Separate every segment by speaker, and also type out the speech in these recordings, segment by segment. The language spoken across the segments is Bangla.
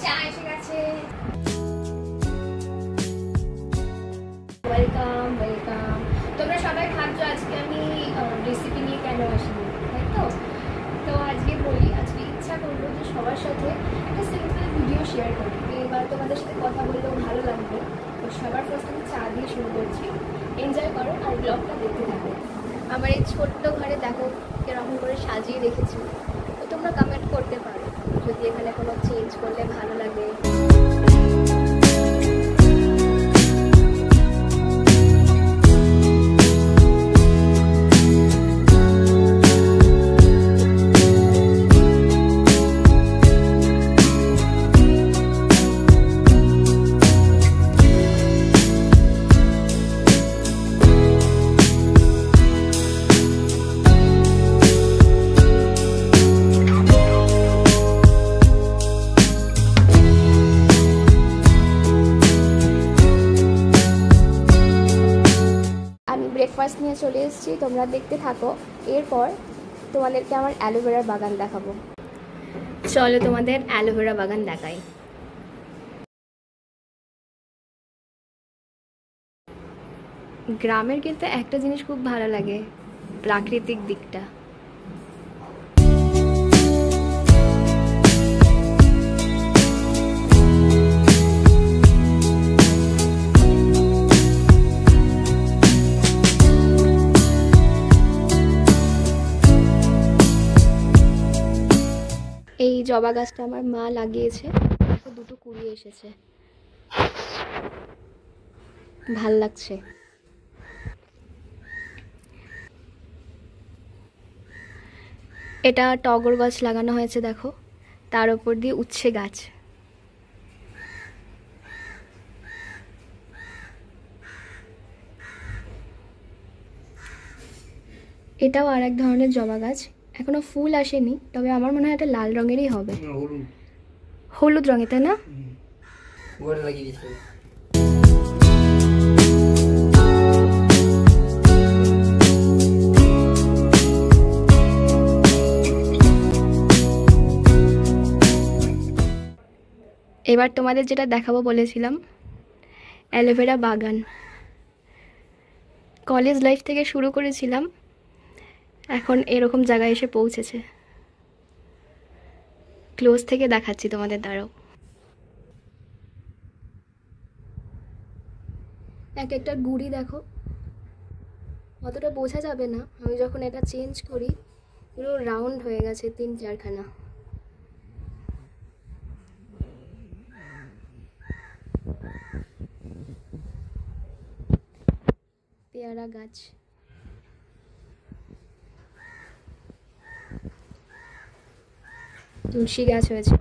Speaker 1: চা এসে গেছে। Welcome welcome. তোমরা সবাই ভাবছো আজকে আমি রেসিপি নিয়ে কেন আসিনি, তাই তো? তো আজকে বলি, আজকে ইচ্ছা করলো যে সবার সাথে একটা সিম্পল ভিডিও শেয়ার করি। এবার তোমাদের সাথে কথা বললেও ভালো লাগবে। তো সবার ফার্স্ট আমি চা দিয়ে শুরু করছি। এনজয় করো আর ব্লগটা দেখতে থাকো। আমার এই ছোট্ট ঘরে দেখো এরকম করে সাজিয়ে রেখেছি। তো তোমরা কমেন্ট করতে পারো যদি এখানে কোনো চেঞ্জ করলে ভালো লাগে। ব্রেকফাস্ট নিয়ে চলে এসেছি, তোমরা দেখতে থাকো। এরপর তোমাদেরকে আমার অ্যালোভেরার বাগান দেখাবো। চলো তোমাদের অ্যালোভেরা বাগান দেখাই। গ্রামের কিন্তু একটা জিনিস খুব ভালো লাগে, প্রাকৃতিক দিকটা। এই জবা গাছটা আমার মা লাগিয়েছে, দুটো কুড়ি এসেছে, ভাল লাগছে। এটা টগর গাছ লাগানো হয়েছে দেখো, তার উপর দিয়ে উচ্ছে গাছ। এটাও আর এক ধরনের জবা গাছ, এখনো ফুল আসেনি, তবে আমার মনে হয় এটা লাল রঙেরই হবে, হলুদ রঙের, তাই না? এবার তোমাদের যেটা দেখাবো বলেছিলাম, অ্যালোভেরা বাগান। কলেজ লাইফ থেকে শুরু করেছিলাম, এখন এরকম জায়গায় এসে পৌঁছেছে। ক্লোজ থেকে দেখাচ্ছি তোমাদের, দাঁড়াও। এক একটা গুড়ি দেখো, অতটা বোঝা যাবে না, আমি যখন এটা চেঞ্জ করি পুরো রাউন্ড হয়ে গেছে 3-4খানা। পেয়ারা গাছ, তুলসী গাছ হয়েছে।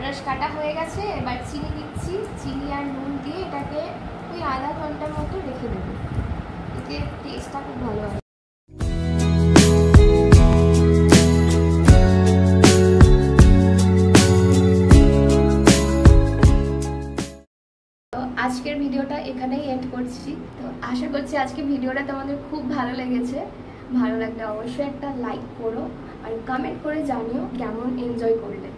Speaker 1: আনারস কাটা হয়ে গেছে, এবার চিনি দিচ্ছি। চিনি আর নুন দিয়ে এটাকে ওই আধা ঘন্টার মতো রেখে দেবো, এতে টেস্টটা খুব ভালো হয়। আজকের ভিডিওটা এখানেই এন্ড করছি। তো আশা করছি আজকে ভিডিওটা তোমাদের খুব ভালো লেগেছে। ভালো লাগলে অবশ্যই একটা লাইক করো আর কমেন্ট করে জানিও কেমন এনজয় করলে।